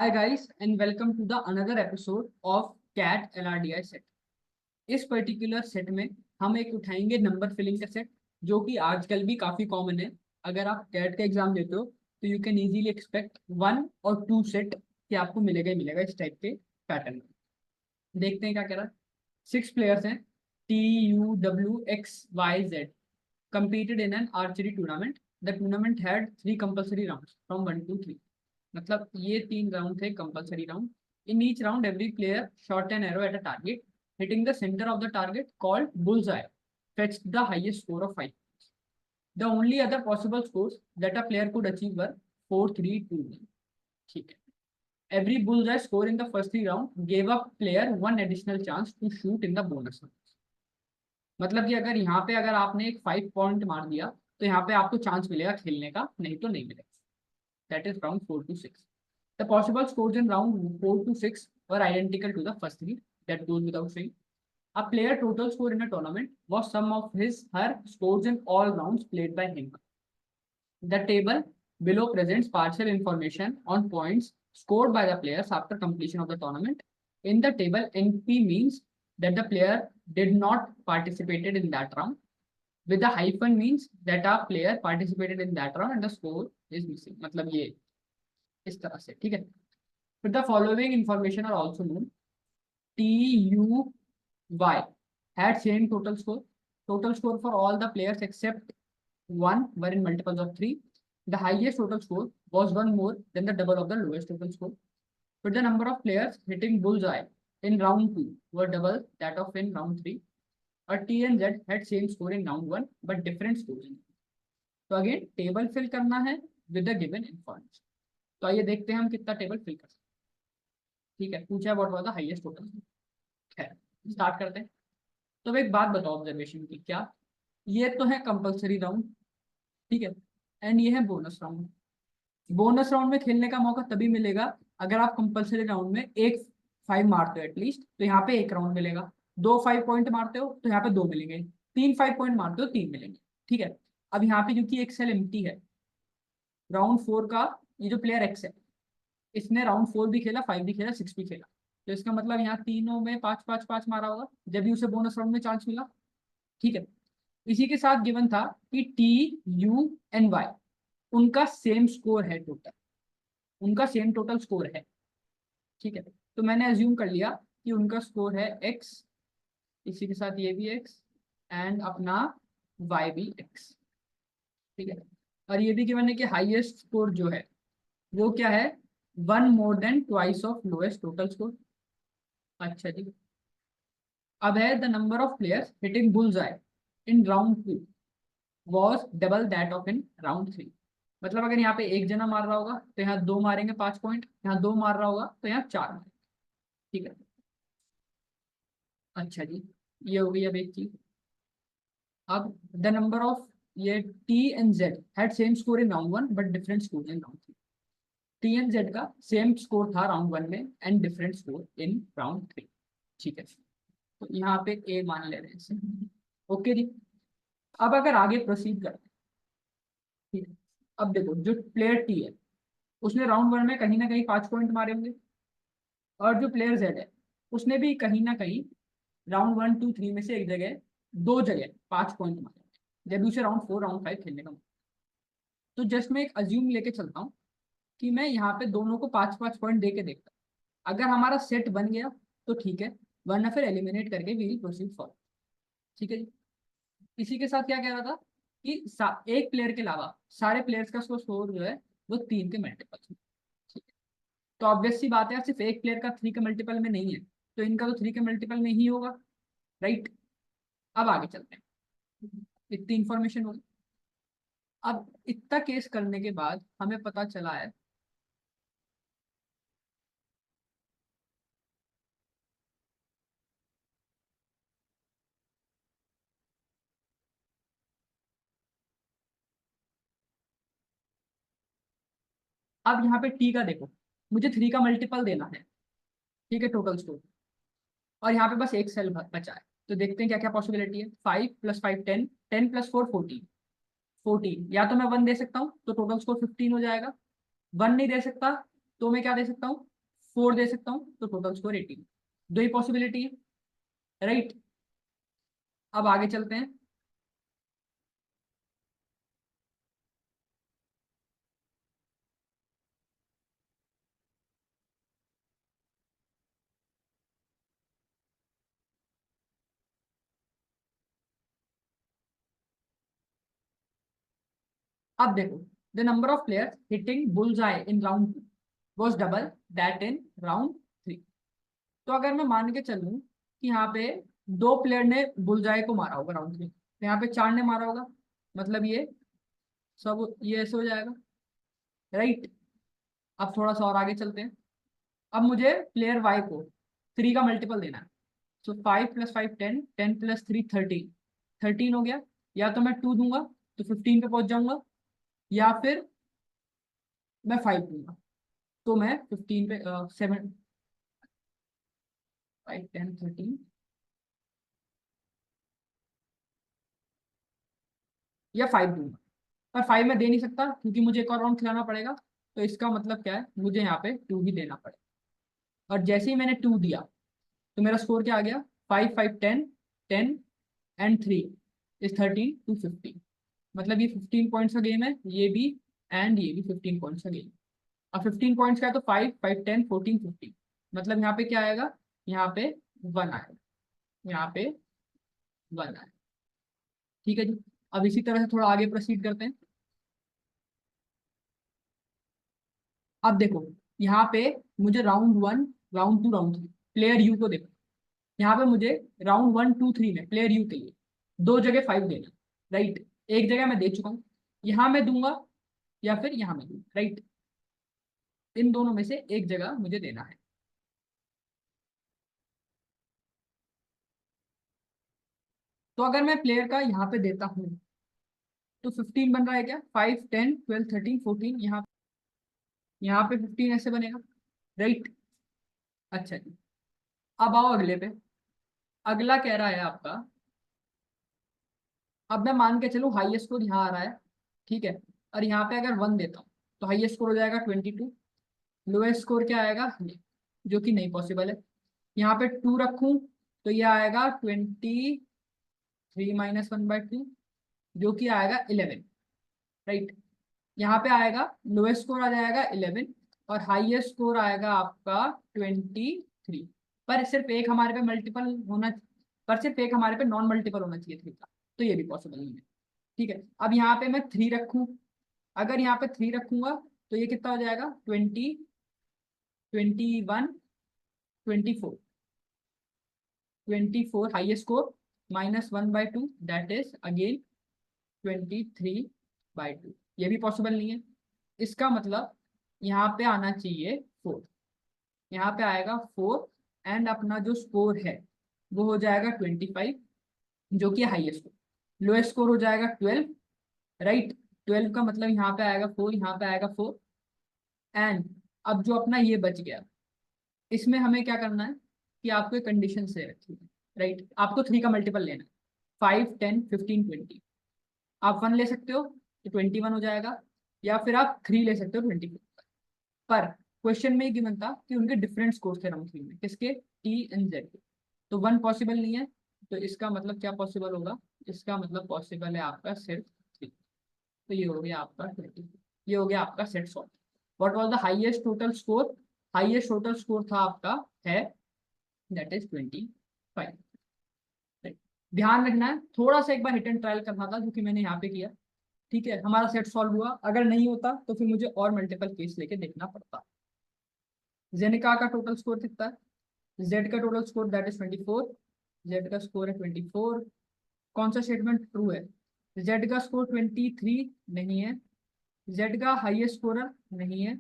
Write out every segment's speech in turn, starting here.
Hi guys and welcome to the another episode of CAT LRDI set। इस particular set में हम एक उठाएंगे नंबर फिलिंग का सेट जो कि आजकल भी काफी कॉमन है। अगर आप कैट का एग्जाम देते हो तो यू कैन इजीली एक्सपेक्ट 1 और 2 सेट कि आपको मिलेगा ही मिलेगा इस टाइप के पैटर्न में। देखते हैं क्या कह रहा है। 6 प्लेयर्स हैं TUWXYZ competed in an archery tournament. The tournament had 3 compulsory rounds from 1 to 3। मतलब ये 3 राउंड थे compulsory round. In each round every player shot an arrow at a target hitting the centre of the target called bullseye fetched the highest score of 5। The only other possible scores that a player could achieve were 4, 3, 2, 1। ठीक है। Every bullseye score in the first 3 rounds gave a player one additional chance to shoot in the bonus round। मतलब कि अगर यहाँ पे अगर आपने एक 5 पॉइंट मार दिया तो यहाँ पे आपको चांस मिलेगा खेलने का, नहीं तो नहीं मिलेगा। That is round 4 to 6। The possible scores in round 4 to 6 were identical to the first 3, that goes without saying। A player total score in a tournament was sum of her scores in all rounds played by him। The table below presents partial information on points scored by the players after completion of the tournament। In the table, NP means that the player did not participated in that round, with the hyphen means that a player participated in that round and the score is missing। मतलब ये इस तरह से, ठीक है। फिर the following information are also known. TUY had same total score। Total score for all the players except one were in multiples of 3। The highest total score was one more than the double of the lowest total score। But the number of players hitting bullseye in round 2 were double that of in round 3। और T and Z had same score in round 1 but different scores in। तो again table fill करना है with the given information. तो आइए देखते हैं हम कितना टेबल फिल कर सकते हैं। ठीक है, पूछा है what was the highest total. है, स्टार्ट करते हैं। तो अब एक बात बताओ ऑब्जर्वेशन की, क्या ये तो है कंपलसरी राउंड, ठीक है, एंड ये है बोनस राउंड। बोनस राउंड में खेलने का मौका तभी मिलेगा अगर आप कंपलसरी राउंड में एक 5 मारते हो एटलीस्ट, तो यहाँ पे एक राउंड मिलेगा। 2 5 पॉइंट मारते हो तो यहाँ पे 2 मिलेंगे। 3 5 पॉइंट मारते हो 3 मिलेंगे। ठीक है, अब यहाँ पे क्योंकि एक सेल एम्प्टी है, राउंड 4 का ये जो प्लेयर एक्स है इसने राउंड 4 भी खेला, 5 भी खेला, 6 भी खेला। तो इसका मतलब यहाँ तीनों में 5 5 5 मारा होगा जब भी उसे बोनस राउंड में चांस मिला। ठीक है, इसी के साथ गिवन था कि TUNY उनका सेम स्कोर है टोटल, उनका सेम टोटल स्कोर है। ठीक है, तो मैंने अज्यूम कर लिया कि उनका स्कोर है x, इसी के साथ ये भी x एंड अपना y भी x। ठीक है, और ये भी गिवन है कि हाईएस्ट स्कोर जो है वो क्या है, 1 more than twice of lowest total score. अच्छा जी, अब है the number of players hitting bullseye in round 2 was double that of in round 3। मतलब अगर यहाँ पे एक जना मार रहा होगा तो यहाँ 2 मारेंगे 5 पॉइंट, यहाँ 2 मार रहा होगा तो यहाँ 4 मारेंगे। ठीक है, अच्छा जी, ये हो गई अब एक चीज। अब द नंबर ऑफ ये T and Z had same score in round 1 but different score in round 3। T and Z का सेम स्कोर था राउंड 1 में and different score in round 3। ठीक है, तो यहाँ पे ए मान ले रहे हैं इसे। ओके जी, अब अगर आगे प्रोसीड करते हैं, ठीक है, अब देखो जो प्लेयर टी है उसने राउंड 1 में कहीं ना कहीं 5 पॉइंट मारे होंगे, और जो प्लेयर जेड है उसने भी कहीं ना कहीं राउंड 1 2 3 में से एक जगह, 2 जगह 5 पॉइंट मारे, जब भी उसे राउंड 4 राउंड 5 खेलने का। तो जस्ट मैं एक अज्यूम लेके चलता हूँ कि मैं यहाँ पे दोनों को 5 5 पॉइंट दे के देखता हूँ। अगर हमारा सेट बन गया तो ठीक है, वरना फिर एलिमिनेट करके वी विल प्रोसीड फॉर। ठीक है जी, इसी के साथ क्या कह रहा था कि एक प्लेयर के अलावा सारे प्लेयर्स का स्कोर जो है वो 3 के मल्टीपल। ठीक है, तो ऑब्वियस सी बात है सिर्फ एक प्लेयर का 3 के मल्टीपल में नहीं है, तो इनका तो 3 के मल्टीपल में ही होगा, राइट। अब आगे चलते हैं, इतनी इंफॉर्मेशन होगी। अब इतना केस करने के बाद हमें पता चला है अब यहाँ पे टी का देखो, मुझे 3 का मल्टीपल देना है, ठीक है, टोटल स्कोर, और यहाँ पे बस एक सेल बचा है। तो देखते हैं क्या क्या पॉसिबिलिटी है। 5 + 5 10, 10 + 4 14, 14 या तो मैं 1 दे सकता हूँ तो टोटल स्कोर 15 हो जाएगा। 1 नहीं दे सकता तो मैं क्या दे सकता हूँ, 4 दे सकता हूँ, तो टोटल स्कोर 18। दो ही पॉसिबिलिटी है, राइट। अब आगे चलते हैं। अब देखो, the number of players hitting bullseye in round 2 was double that in round 3। तो अगर मैं मान के चलूं कि यहाँ पे दो प्लेयर ने बुलजाई को मारा होगा राउंड 3, तो यहाँ पे 4 ने मारा होगा, मतलब ये सब ये ऐसे हो जाएगा, राइट। अब थोड़ा सा और आगे चलते हैं। अब मुझे प्लेयर वाई को 3 का मल्टीपल देना है। सो 5 + 5 10, 10 + 3 13, 13 हो गया। या तो मैं 2 दूंगा तो 15 पे पहुंच जाऊंगा, या फिर मैं 5 दूंगा तो मैं 15 पे 7 5 10 13 या 5 दूंगा। पर 5 मैं दे नहीं सकता क्योंकि मुझे एक और राउंड खिलाना पड़ेगा। तो इसका मतलब क्या है, मुझे यहाँ पे 2 ही देना पड़ेगा। और जैसे ही मैंने 2 दिया तो मेरा स्कोर क्या आ गया, 5 5 10, 10 एंड 3 इज 13 टू 15। मतलब ये 15 पॉइंट्स का गेम है, ये भी एंड ये भी 15 पॉइंट्स का गेम। अब 15 पॉइंट्स का है तो 5 5 10 14 15, मतलब यहाँ पे क्या आएगा, यहाँ पे 1 आएगा, यहाँ पे 1 आएगा। ठीक है जी। अब इसी तरह से थोड़ा आगे प्रोसीड करते हैं। अब देखो, यहाँ पे मुझे round 1, round 2, round 3 player you को देखो। यहाँ पे मुझे राउंड 1 2 3 में प्लेयर यू के लिए 2 जगह 5 देना, राइट। एक जगह मैं दे चुका हूँ, यहाँ मैं दूंगा या फिर यहाँ मैं दूंगा, राइट। इन दोनों में से एक जगह मुझे देना है। तो अगर मैं प्लेयर का यहाँ पे देता हूँ तो 15 बन रहा है क्या, 5 10 12 13 14, यहाँ पे 15 ऐसे बनेगा, राइट। अच्छा जी। अब आओ अगले पे। अगला कह रहा है आपका, अब मैं मान के चलूँ हाईएस्ट स्कोर यहाँ आ रहा है, ठीक है। और यहाँ पे अगर 1 देता हूँ तो हाईएस्ट स्कोर हो जाएगा 22, लोएस्ट स्कोर क्या आएगा ये, जो कि नहीं पॉसिबल है। यहाँ पे 2 रखूँ तो ये आएगा 23 - 1/2, जो कि आएगा 11, राइट। यहाँ पे आएगा लोएस्ट स्कोर आ जाएगा 11 और हाईएस्ट स्कोर आएगा आपका 23। पर सिर्फ एक हमारे पे मल्टीपल होना, पर सिर्फ एक हमारे पे नॉन मल्टीपल होना चाहिए 3 का, तो ये भी पॉसिबल नहीं है। ठीक है। अब यहाँ पे मैं 3 रखूँ, अगर यहाँ पे 3 रखूंगा तो ये कितना हो जाएगा, 20 21 24, 24 highest score -1/2 that is again 23/2, ये भी पॉसिबल नहीं है। इसका मतलब यहाँ पे आना चाहिए 4, यहाँ पे आएगा 4 एंड अपना जो स्कोर है वो हो जाएगा 25, जो कि हाईएस्ट स्कोर। लोएस्ट स्कोर हो जाएगा 12, राइट। 12 का मतलब यहाँ पे आएगा 4, यहाँ पे आएगा 4 एंड अब जो अपना ये बच गया, इसमें हमें क्या करना है कि आपको एक कंडीशन से रखी है, राइट। आपको 3 का मल्टीपल लेना है, 5 10 15 20। आप 1 ले सकते हो तो 21 हो जाएगा, या फिर आप 3 ले सकते हो 24। पर क्वेश्चन में ये गिवन था कि उनके डिफरेंट स्कोर थे राउंड 3 में, किसके, टी एंड जेड के। तो 1 पॉसिबल नहीं है, तो इसका मतलब क्या पॉसिबल होगा, इसका मतलब पॉसिबल है आपका सिर्फ 3। तो ये हो गया आपका 20, ये हो गया आपका set solve. What was the highest total score, highest total score था आपका है दैट इज 25। ध्यान रखना है, थोड़ा सा एक बार हिट एंड ट्रायल करना था जो कि मैंने यहाँ पे किया। ठीक है, हमारा सेट सॉल्व हुआ। अगर नहीं होता तो फिर मुझे और मल्टीपल केस लेके देखना पड़ता। जेनिका का टोटल स्कोर कितना है, जेड का total score that is 24, Z का स्कोर है 24। कौन सा स्टेटमेंट ट्रू है, जेड का स्कोर 23 नहीं है, जेड का हाईएस्ट स्कोरर नहीं है,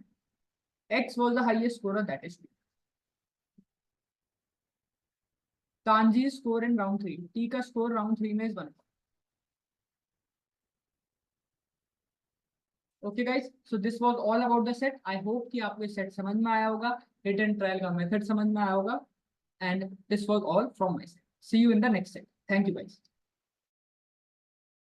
X was the highest scorer that is तानजी स्कोर इन राउंड 3, टी का स्कोर राउंड 3 में is 1। Okay guys, so this was all about the set. I hope कि आपको सेट समझ में आया होगा, हिट एंड ट्रायल का मेथड समझ में आया होगा, and this was all from my side. See you in the next set. Thank you guys.